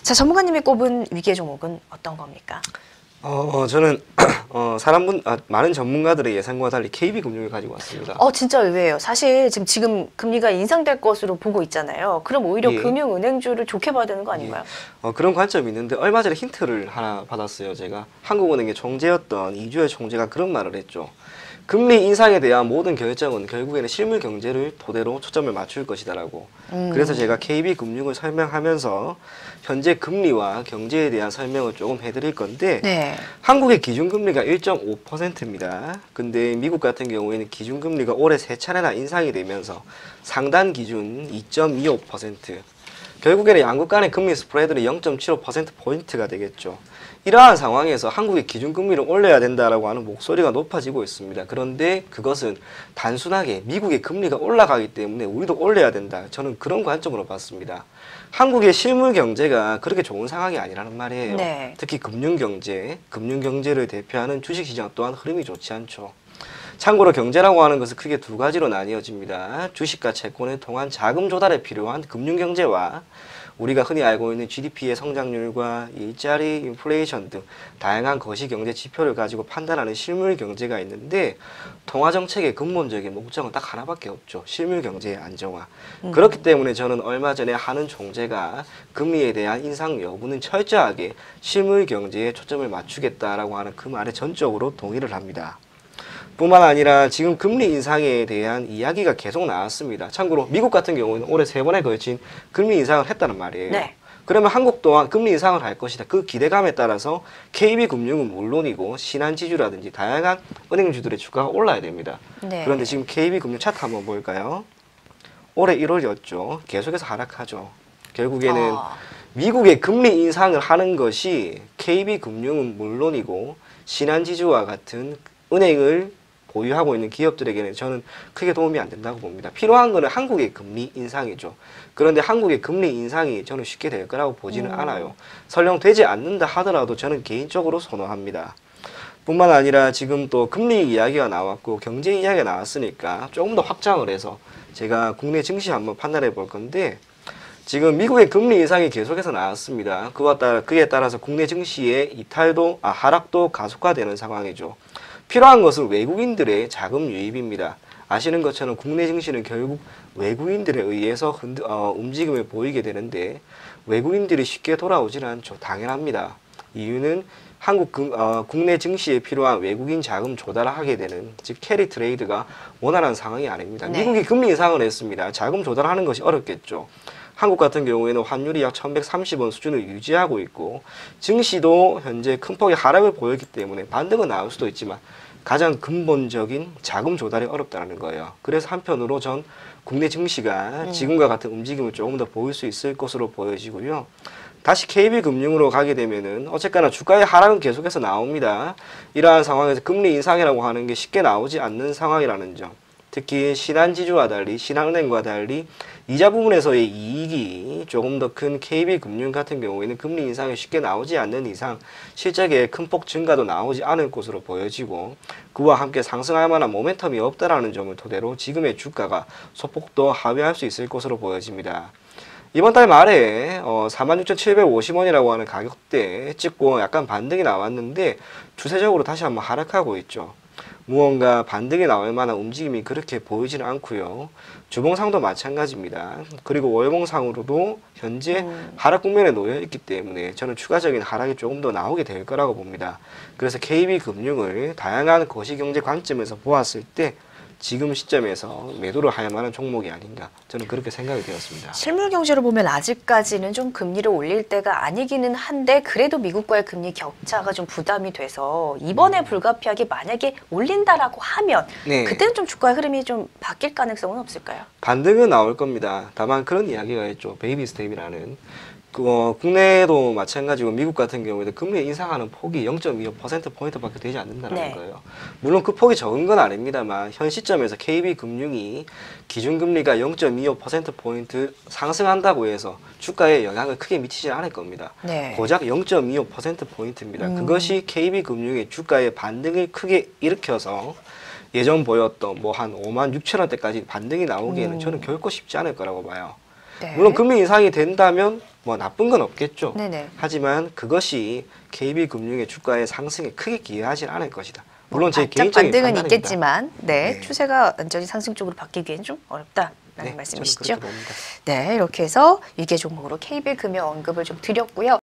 자, 전문가님이 꼽은 위기의 종목은 어떤 겁니까? 저는 많은 전문가들의 예상과 달리 KB금융을 가지고 왔습니다. 진짜 의외예요. 사실 지금 금리가 인상될 것으로 보고 있잖아요. 그럼 오히려 예. 금융은행주를 좋게 봐야 되는 거 아닌가요? 그런 관점이 있는데 얼마 전에 힌트를 하나 받았어요. 제가 한국은행의 총재였던 이주열 총재가 그런 말을 했죠. 금리 인상에 대한 모든 결정은 결국에는 실물 경제를 토대로 초점을 맞출 것이다라고. 그래서 제가 KB금융을 설명하면서 현재 금리와 경제에 대한 설명을 조금 해드릴 건데 네. 한국의 기준금리가 1.5%입니다. 근데 미국 같은 경우에는 기준금리가 올해 3차례나 인상이 되면서 상단 기준 2.25%. 결국에는 양국 간의 금리 스프레드는 0.75%포인트가 되겠죠. 이러한 상황에서 한국의 기준금리를 올려야 된다라고 하는 목소리가 높아지고 있습니다. 그런데 그것은 단순하게 미국의 금리가 올라가기 때문에 우리도 올려야 된다. 저는 그런 관점으로 봤습니다. 한국의 실물 경제가 그렇게 좋은 상황이 아니라는 말이에요. 네. 특히 금융경제를 대표하는 주식시장 또한 흐름이 좋지 않죠. 참고로 경제라고 하는 것은 크게 두 가지로 나뉘어집니다. 주식과 채권을 통한 자금 조달에 필요한 금융경제와 우리가 흔히 알고 있는 GDP의 성장률과 일자리, 인플레이션 등 다양한 거시경제 지표를 가지고 판단하는 실물 경제가 있는데 통화정책의 근본적인 목적은 딱 하나밖에 없죠. 실물 경제의 안정화. 그렇기 때문에 저는 얼마 전에 한은 총재가 금리에 대한 인상 여부는 철저하게 실물 경제에 초점을 맞추겠다라고 하는 그 말에 전적으로 동의를 합니다. 뿐만 아니라 지금 금리 인상에 대한 이야기가 계속 나왔습니다. 참고로 미국 같은 경우는 올해 3번에 걸친 금리 인상을 했다는 말이에요. 네. 그러면 한국 또한 금리 인상을 할 것이다. 그 기대감에 따라서 KB금융은 물론이고 신한지주라든지 다양한 은행주들의 주가가 올라야 됩니다. 네. 그런데 지금 KB금융 차트 한번 볼까요? 올해 1월이었죠. 계속해서 하락하죠. 결국에는 미국의 금리 인상을 하는 것이 KB금융은 물론이고 신한지주와 같은 은행을 보유하고 있는 기업들에게는 저는 크게 도움이 안 된다고 봅니다. 필요한 거는 한국의 금리 인상이죠. 그런데 한국의 금리 인상이 저는 쉽게 될 거라고 보지는 않아요. 설령 되지 않는다 하더라도 저는 개인적으로 선호합니다. 뿐만 아니라 지금 또 금리 이야기가 나왔고 경제 이야기가 나왔으니까 조금 더 확장을 해서 제가 국내 증시 한번 판단해 볼 건데 지금 미국의 금리 인상이 계속해서 나왔습니다. 그에 따라서 국내 증시의 하락도 가속화되는 상황이죠. 필요한 것은 외국인들의 자금 유입입니다. 아시는 것처럼 국내 증시는 결국 외국인들에 의해서 움직임을 보이게 되는데 외국인들이 쉽게 돌아오지는 않죠. 당연합니다. 이유는 국내 증시에 필요한 외국인 자금 조달을 하게 되는 즉 캐리 트레이드가 원활한 상황이 아닙니다. 네. 미국이 금리 인상을 했습니다. 자금 조달하는 것이 어렵겠죠. 한국 같은 경우에는 환율이 약 1130원 수준을 유지하고 있고 증시도 현재 큰 폭의 하락을 보였기 때문에 반등은 나올 수도 있지만 가장 근본적인 자금 조달이 어렵다는 거예요. 그래서 한편으로 전 국내 증시가 지금과 같은 움직임을 조금 더 보일 수 있을 것으로 보여지고요. 다시 KB금융으로 가게 되면은 어쨌거나 주가의 하락은 계속해서 나옵니다. 이러한 상황에서 금리 인상이라고 하는 게 쉽게 나오지 않는 상황이라는 점. 특히 신한지주와 달리 신한은행과 달리 이자 부분에서의 이익이 조금 더 큰 KB금융 같은 경우에는 금리 인상이 쉽게 나오지 않는 이상 실적의 큰 폭 증가도 나오지 않을 것으로 보여지고 그와 함께 상승할 만한 모멘텀이 없다라는 점을 토대로 지금의 주가가 소폭도 하회할 수 있을 것으로 보여집니다. 이번 달 말에 46,750원이라고 하는 가격대 찍고 약간 반등이 나왔는데 추세적으로 다시 한번 하락하고 있죠. 무언가 반등이 나올 만한 움직임이 그렇게 보이지는 않고요. 주봉상도 마찬가지입니다. 그리고 월봉상으로도 현재 하락 국면에 놓여 있기 때문에 저는 추가적인 하락이 조금 더 나오게 될 거라고 봅니다. 그래서 KB금융을 다양한 거시경제 관점에서 보았을 때 지금 시점에서 매도를 할 만한 종목이 아닌가 저는 그렇게 생각이 되었습니다. 실물 경제로 보면 아직까지는 좀 금리를 올릴 때가 아니기는 한데 그래도 미국과의 금리 격차가 좀 부담이 돼서 이번에 불가피하게 만약에 올린다라고 하면 네. 그때는 좀 주가의 흐름이 좀 바뀔 가능성은 없을까요? 반등은 나올 겁니다. 다만 그런 이야기가 있죠. 베이비 스텝이라는. 국내도 마찬가지고 미국 같은 경우에도 금리 인상하는 폭이 0.25%포인트밖에 되지 않는다는 네. 거예요. 물론 그 폭이 적은 건 아닙니다만 현 시점에서 KB금융이 기준금리가 0.25%포인트 상승한다고 해서 주가에 영향을 크게 미치지 않을 겁니다. 네. 고작 0.25%포인트입니다. 그것이 KB금융의 주가의 반등을 크게 일으켜서 예전 보였던 뭐 한 56,000원대까지 반등이 나오기에는 저는 결코 쉽지 않을 거라고 봐요. 네. 물론 금리 인상이 된다면 뭐 나쁜 건 없겠죠. 네네. 하지만 그것이 KB금융의 주가의 상승에 크게 기여하진 않을 것이다. 물론 제 바짝 개인적인 반등은 판단입니다. 있겠지만 네. 추세가 완전히 상승 쪽으로 바뀌기엔 좀 어렵다라는 네, 말씀이시죠? 저는 그렇게 봅니다. 네, 이렇게 해서 위계 종목으로 KB금융 언급을 좀 드렸고요.